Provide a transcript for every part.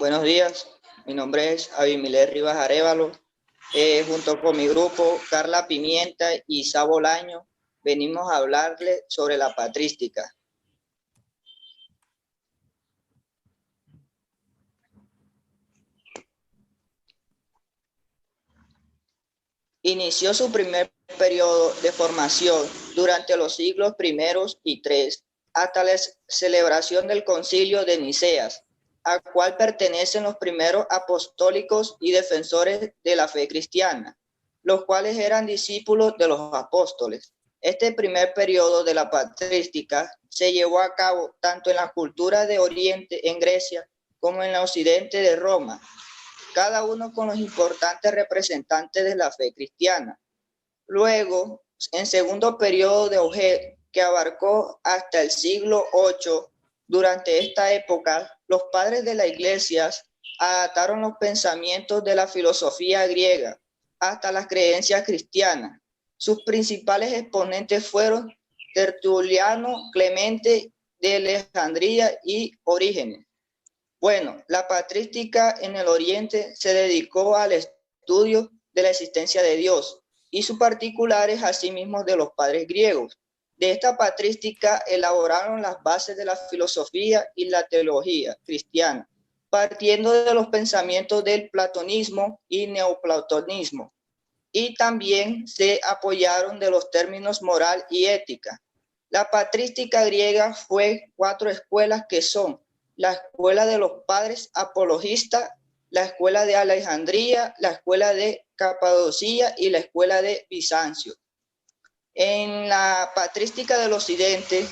Buenos días, mi nombre es Abimilé Rivas Arévalo. Junto con mi grupo, Carla Pimienta y Sá Bolaño, venimos a hablarle sobre la patrística. Inició su primer periodo de formación durante los siglos primeros y tres, hasta la celebración del Concilio de Niceas, al cual pertenecen los primeros apostólicos y defensores de la fe cristiana, los cuales eran discípulos de los apóstoles. Este primer periodo de la patrística se llevó a cabo tanto en la cultura de Oriente, en Grecia, como en la Occidente de Roma, cada uno con los importantes representantes de la fe cristiana. Luego, en segundo periodo de auge que abarcó hasta el siglo VIII, durante esta época, los padres de la iglesia adaptaron los pensamientos de la filosofía griega hasta las creencias cristianas. Sus principales exponentes fueron Tertuliano, Clemente de Alejandría y Orígenes. Bueno, la patrística en el Oriente se dedicó al estudio de la existencia de Dios y sus particulares asimismo de los padres griegos. De esta patrística elaboraron las bases de la filosofía y la teología cristiana, partiendo de los pensamientos del platonismo y neoplatonismo, y también se apoyaron de los términos moral y ética. La patrística griega fue 4 escuelas que son la escuela de los padres apologistas, la escuela de Alejandría, la escuela de Capadocia y la escuela de Bizancio. En la patrística del occidente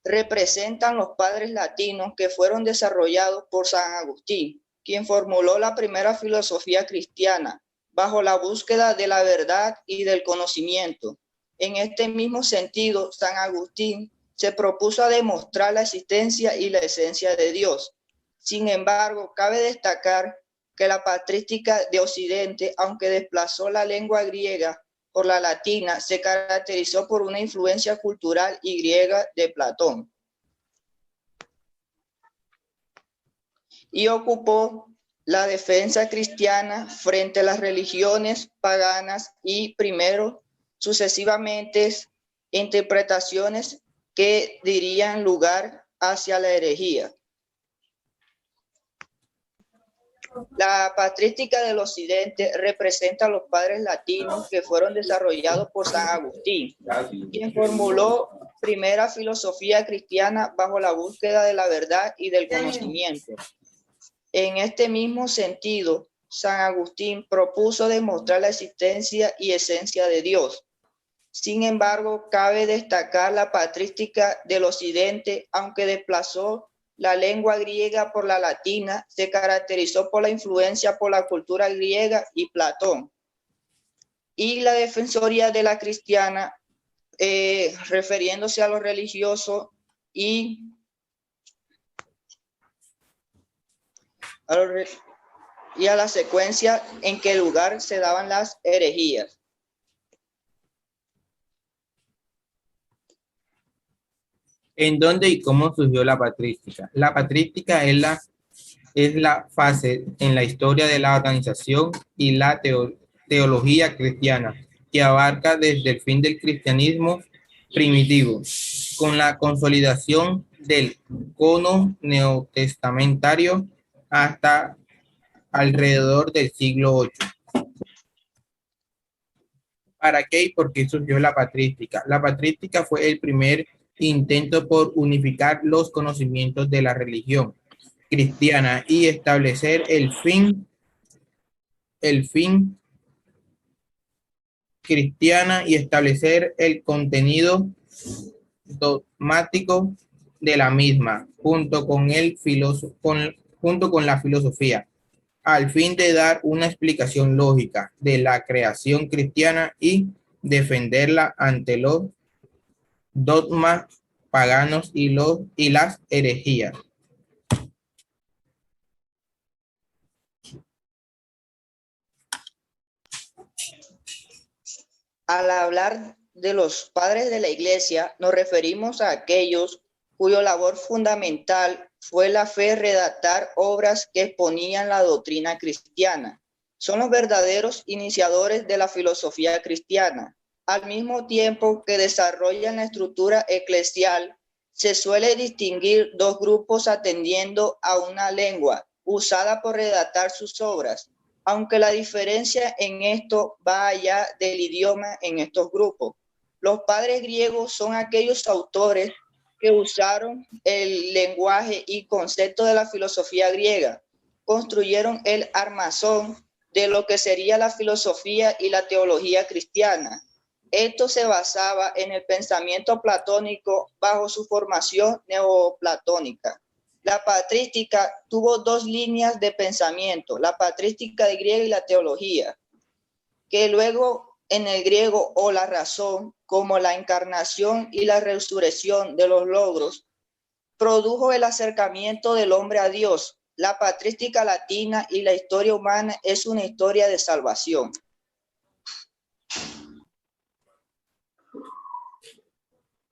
representan los padres latinos que fueron desarrollados por San Agustín, quien formuló la primera filosofía cristiana bajo la búsqueda de la verdad y del conocimiento. En este mismo sentido, San Agustín se propuso a demostrar la existencia y la esencia de Dios. Sin embargo, cabe destacar que la patrística de Occidente, aunque desplazó la lengua griega por la latina, se caracterizó por una influencia cultural y griega de Platón. Y ocupó la defensa cristiana frente a las religiones paganas y primero, sucesivamente, interpretaciones que dirían lugar hacia la herejía. La patrística del occidente representa a los padres latinos que fueron desarrollados por San Agustín, quien formuló primera filosofía cristiana bajo la búsqueda de la verdad y del conocimiento. En este mismo sentido, San Agustín propuso demostrar la existencia y esencia de Dios. Sin embargo, cabe destacar la patrística del occidente, aunque desplazó la lengua griega por la latina, se caracterizó por la influencia por la cultura griega y Platón. Y la defensoría de la cristiana, refiriéndose a lo religioso y a la secuencia en qué lugar se daban las herejías. ¿En dónde y cómo surgió la patrística? La patrística es la fase en la historia de la organización y la teología cristiana que abarca desde el fin del cristianismo primitivo, con la consolidación del cono neotestamentario hasta alrededor del siglo VIII. ¿Para qué y por qué surgió la patrística? La patrística fue el primer intento por unificar los conocimientos de la religión cristiana y establecer el fin cristiana y establecer el contenido dogmático de la misma, junto con la filosofía, al fin de dar una explicación lógica de la creación cristiana y defenderla ante los dogmas paganos y las herejías. Al hablar de los padres de la iglesia, nos referimos a aquellos cuya labor fundamental fue la fe redactar obras que exponían la doctrina cristiana. Son los verdaderos iniciadores de la filosofía cristiana. Al mismo tiempo que desarrollan la estructura eclesial, se suele distinguir dos grupos atendiendo a una lengua usada por redactar sus obras, aunque la diferencia en esto va allá del idioma en estos grupos. Los padres griegos son aquellos autores que usaron el lenguaje y concepto de la filosofía griega, construyeron el armazón de lo que sería la filosofía y la teología cristiana. Esto se basaba en el pensamiento platónico bajo su formación neoplatónica. La patrística tuvo dos líneas de pensamiento, la patrística de griega y la teología, que luego en el griego o la razón, como la encarnación y la resurrección de los logros, produjo el acercamiento del hombre a Dios. La patrística latina y la historia humana es una historia de salvación.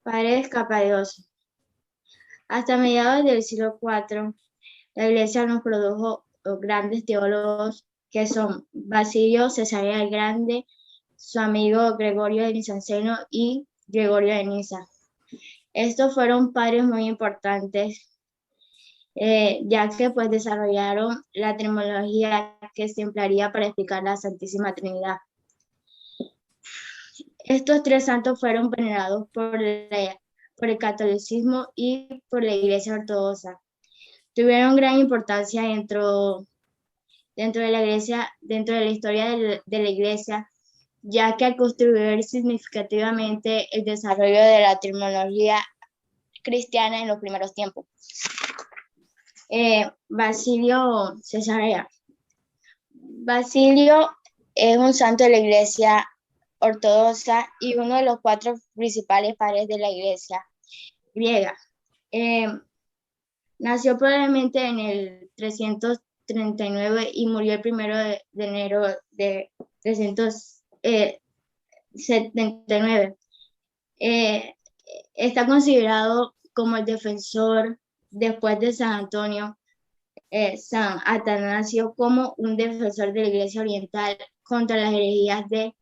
Padres Capadiosos. Hasta mediados del siglo IV, la Iglesia nos produjo grandes teólogos que son Basilio Cesarea el Grande, su amigo Gregorio de Nizanceno y Gregorio de Niza. Estos fueron padres muy importantes, ya que pues desarrollaron la terminología que se emplearía para explicar la Santísima Trinidad. Estos tres santos fueron venerados por el catolicismo y por la Iglesia Ortodoxa. Tuvieron gran importancia dentro de la Iglesia, dentro de la historia de la Iglesia, ya que al contribuir significativamente el desarrollo de la terminología cristiana en los primeros tiempos. Basilio Cesarea. Basilio es un santo de la Iglesia Ortodoxa y uno de los cuatro principales padres de la Iglesia griega. Nació probablemente en el 339 y murió el 1 de enero de 379. Está considerado como el defensor, después de San Antonio, San Atanasio, como un defensor de la Iglesia Oriental contra las herejías del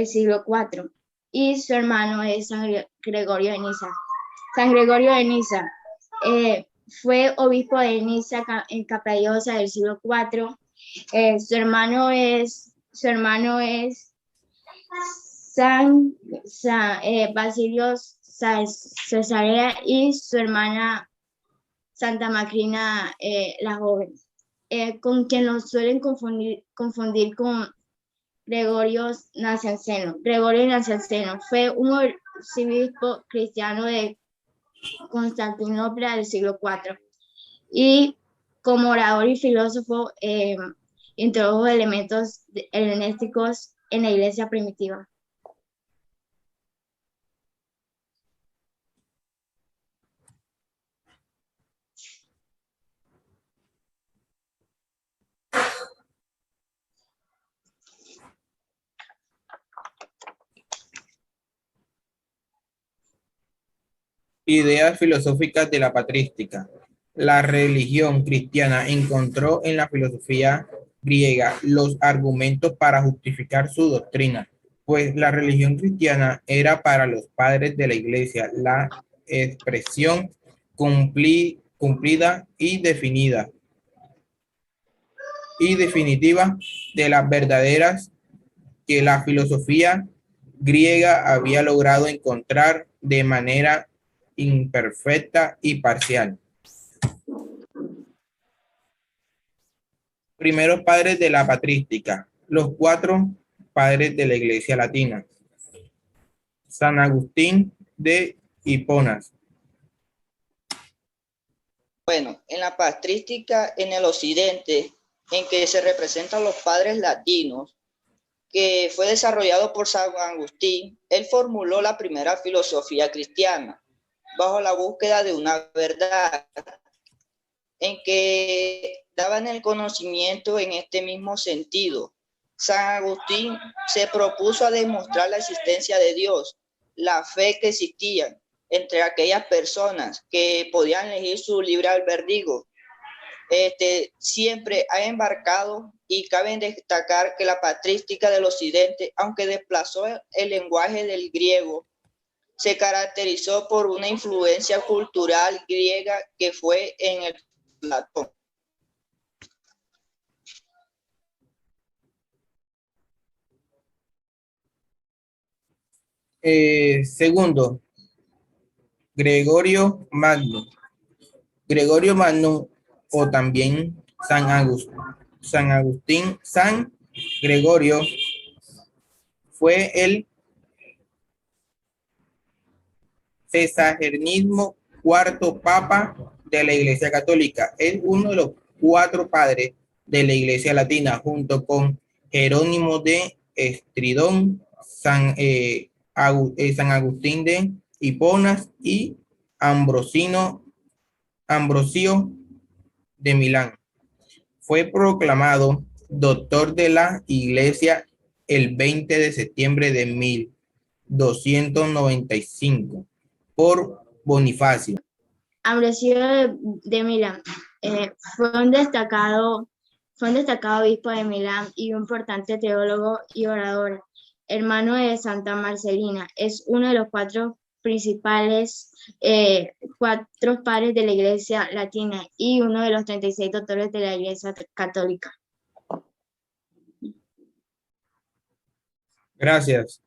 siglo IV, y su hermano es San Gregorio de Niza. San Gregorio de Niza fue obispo de Niza en Capadiocia del siglo IV. Su hermano es San Basilio Cesarea y su hermana Santa Macrina la Joven, con quien lo suelen confundir con Gregorio Nacianceno. Gregorio Nacianceno fue un arzobispo cristiano de Constantinopla del siglo IV y como orador y filósofo introdujo elementos helenísticos en la iglesia primitiva. Ideas filosóficas de la patrística. La religión cristiana encontró en la filosofía griega los argumentos para justificar su doctrina, pues la religión cristiana era para los padres de la Iglesia la expresión cumplida y definitiva de las verdaderas que la filosofía griega había logrado encontrar de manera imperfecta y parcial. Primeros padres de la patrística, los cuatro padres de la Iglesia Latina. San Agustín de Hipona. Bueno, en la patrística en el occidente, en que se representan los padres latinos, que fue desarrollado por San Agustín, él formuló la primera filosofía cristiana, bajo la búsqueda de una verdad, en que daban el conocimiento en este mismo sentido. San Agustín se propuso a demostrar la existencia de Dios, la fe que existía, entre aquellas personas que podían elegir su libre albedrío, siempre ha embarcado, y cabe destacar que la patrística del occidente, aunque desplazó el lenguaje del griego, se caracterizó por una influencia cultural griega que fue en el Platón. Segundo, Gregorio Magno. Gregorio Magno, o también San Gregorio, fue el sexagesimo cuarto papa de la Iglesia Católica. Es uno de los 4 padres de la Iglesia Latina, junto con Jerónimo de Estridón, San Agustín de Hiponas y Ambrosio de Milán. Fue proclamado doctor de la Iglesia el 20 de septiembre de 1295 por Bonifacio. Ambrosio de Milán fue un destacado obispo de Milán y un importante teólogo y orador, hermano de Santa Marcelina. Es uno de los 4 principales 4 padres de la Iglesia Latina y uno de los 36 doctores de la Iglesia Católica. Gracias.